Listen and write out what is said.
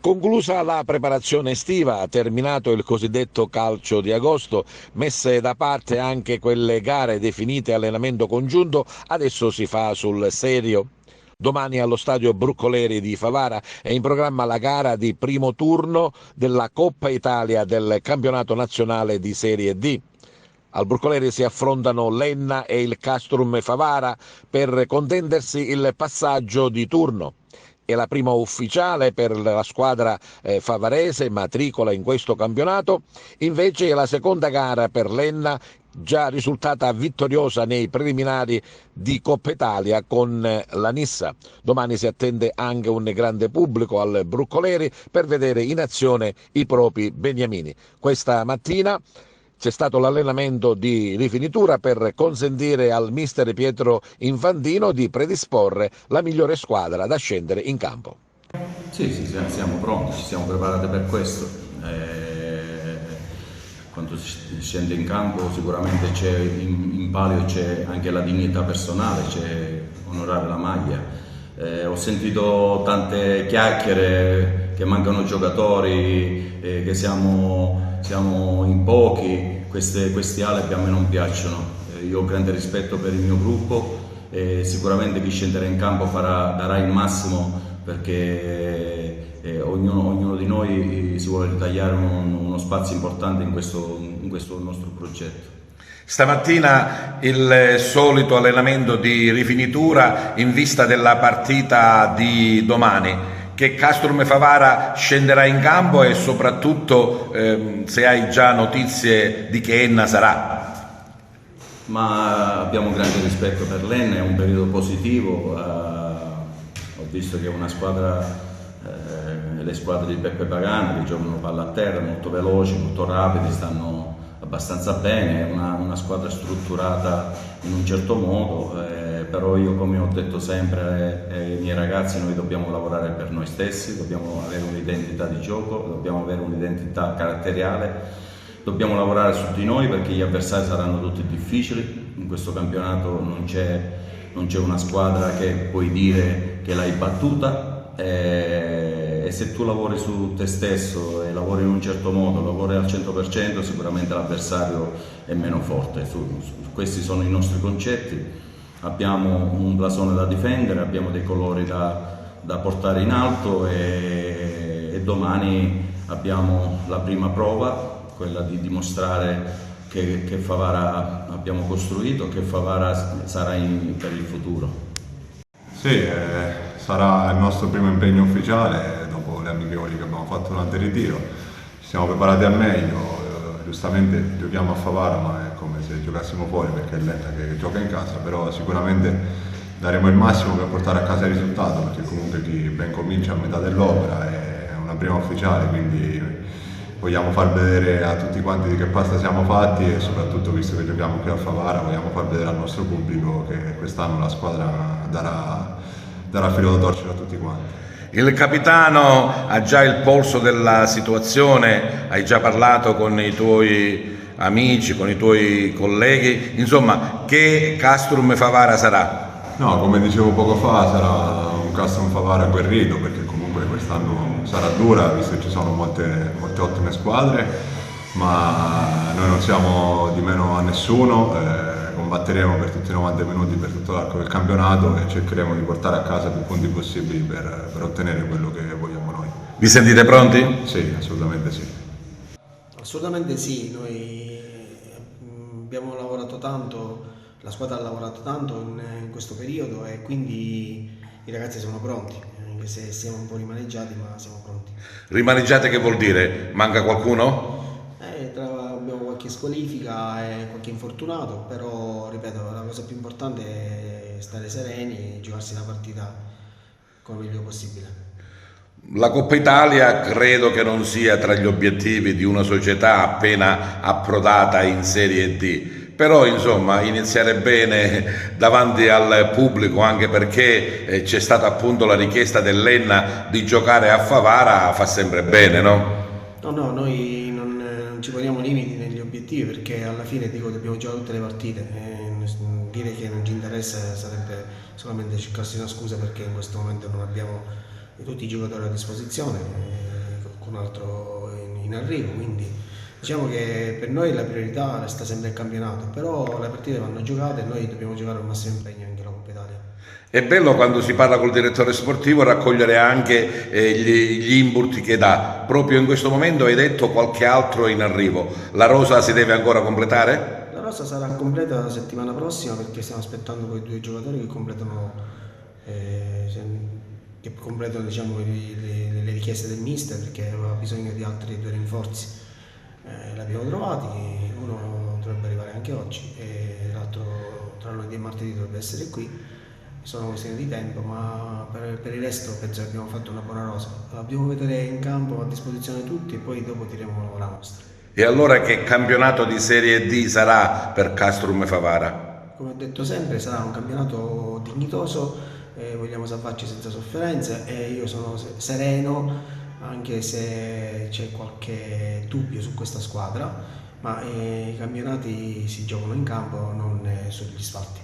Conclusa la preparazione estiva, terminato il cosiddetto calcio di agosto, messe da parte anche quelle gare definite allenamento congiunto, adesso si fa sul serio. Domani allo stadio Broccoleri di Favara è in programma la gara di primo turno della Coppa Italia del campionato nazionale di Serie D. Al Broccoleri si affrontano l'Enna e il Castrum Favara per contendersi il passaggio di turno. È la prima ufficiale per la squadra favarese, matricola in questo campionato, invece è la seconda gara per l'Enna, già risultata vittoriosa nei preliminari di Coppa Italia con la Nissa. Domani si attende anche un grande pubblico al Broccoleri per vedere in azione i propri beniamini. Questa mattina c'è stato l'allenamento di rifinitura per consentire al mister Pietro Infantino di predisporre la migliore squadra da scendere in campo. Sì, siamo pronti, ci siamo preparati per questo. Quando si scende in campo sicuramente c'è in palio c'è anche la dignità personale, c'è onorare la maglia. Ho sentito tante chiacchiere che mancano giocatori, che siamo in pochi, questi alibi a me non piacciono. Io ho grande rispetto per il mio gruppo e sicuramente chi scenderà in campo darà il massimo perché ognuno di noi si vuole ritagliare uno spazio importante in questo nostro progetto. Stamattina il solito allenamento di rifinitura in vista della partita di domani. Che Castrum Favara scenderà in campo e soprattutto se hai già notizie di che Enna sarà. Ma abbiamo grande rispetto per l'Enna, è un periodo positivo. Ho visto che è una squadra, le squadre di Peppe Pagano che giocano palla a terra, molto veloci, molto rapidi, stanno abbastanza bene, è una squadra strutturata in un certo modo, però io, come ho detto sempre ai miei ragazzi, noi dobbiamo lavorare per noi stessi, dobbiamo avere un'identità di gioco, dobbiamo avere un'identità caratteriale, dobbiamo lavorare su di noi perché gli avversari saranno tutti difficili. In questo campionato non c'è una squadra che puoi dire che l'hai battuta, e se tu lavori su te stesso e lavori in un certo modo, lavori al 100%, sicuramente l'avversario è meno forte. Questi sono i nostri concetti, abbiamo un blasone da difendere, abbiamo dei colori da portare in alto e domani abbiamo la prima prova, quella di dimostrare che Favara abbiamo costruito, che Favara sarà per il futuro. Sì, sarà il nostro primo impegno ufficiale dopo le amichevoli che abbiamo fatto durante il ritiro. Ci siamo preparati al meglio, giustamente giochiamo a Favara ma è come se giocassimo fuori perché è l'Enna che gioca in casa, però sicuramente daremo il massimo per portare a casa il risultato perché comunque chi ben comincia a metà dell'opera è una prima ufficiale, quindi vogliamo far vedere a tutti quanti di che pasta siamo fatti e soprattutto, visto che giochiamo qui a Favara, vogliamo far vedere al nostro pubblico che quest'anno la squadra darà filo da torcere a tutti quanti. Il capitano ha già il polso della situazione, hai già parlato con i tuoi amici, con i tuoi colleghi, insomma, che Castrum Favara sarà? No, come dicevo poco fa, sarà un Castrum Favara agguerrito perché comunque quest'anno sarà dura, visto che ci sono molte ottime squadre, ma noi non siamo di meno a nessuno. Combatteremo per tutti i 90 minuti, per tutto l'arco del campionato e cercheremo di portare a casa più punti possibili per ottenere quello che vogliamo noi. Vi sentite pronti? Sì, assolutamente sì. Assolutamente sì, noi abbiamo lavorato tanto, la squadra ha lavorato tanto in questo periodo e quindi i ragazzi sono pronti, anche se siamo un po' rimaneggiati, ma siamo pronti. Rimaneggiate che vuol dire? Manca qualcuno? Abbiamo qualche squalifica e qualche infortunato, però ripeto, la cosa più importante è stare sereni e giocarsi la partita come meglio possibile. La Coppa Italia credo che non sia tra gli obiettivi di una società appena approdata in Serie D, però insomma iniziare bene davanti al pubblico, anche perché c'è stata appunto la richiesta dell'Enna di giocare a Favara, fa sempre bene, no? No, noi non ci poniamo limiti negli obiettivi perché alla fine dico dobbiamo giocare tutte le partite e dire che non ci interessa sarebbe solamente cercarsi una scusa perché in questo momento non abbiamo tutti i giocatori a disposizione. qualcun altro in arrivo, quindi diciamo che per noi la priorità resta sempre il campionato, però le partite vanno giocate e noi dobbiamo giocare al massimo impegno anche la Coppa Italia. È bello quando si parla col direttore sportivo raccogliere anche gli input che dà. Proprio in questo momento hai detto qualche altro in arrivo. La rosa si deve ancora completare? La rosa sarà completa la settimana prossima perché stiamo aspettando quei 2 giocatori che completano, diciamo, le richieste del mister, perché aveva bisogno di altri 2 rinforzi. L'abbiamo trovati, uno dovrebbe arrivare anche oggi e l'altro tra lunedì e martedì dovrebbe essere qui. Sono questioni di tempo, ma per il resto penso che abbiamo fatto una buona rosa. La dobbiamo vedere in campo, a disposizione di tutti, e poi dopo tireremo la nostra. E allora che campionato di Serie D sarà per Castrum Favara? Come ho detto sempre, sarà un campionato dignitoso, vogliamo salvarci senza sofferenze e io sono sereno, anche se c'è qualche dubbio su questa squadra, ma i campionati si giocano in campo, non sugli spalti.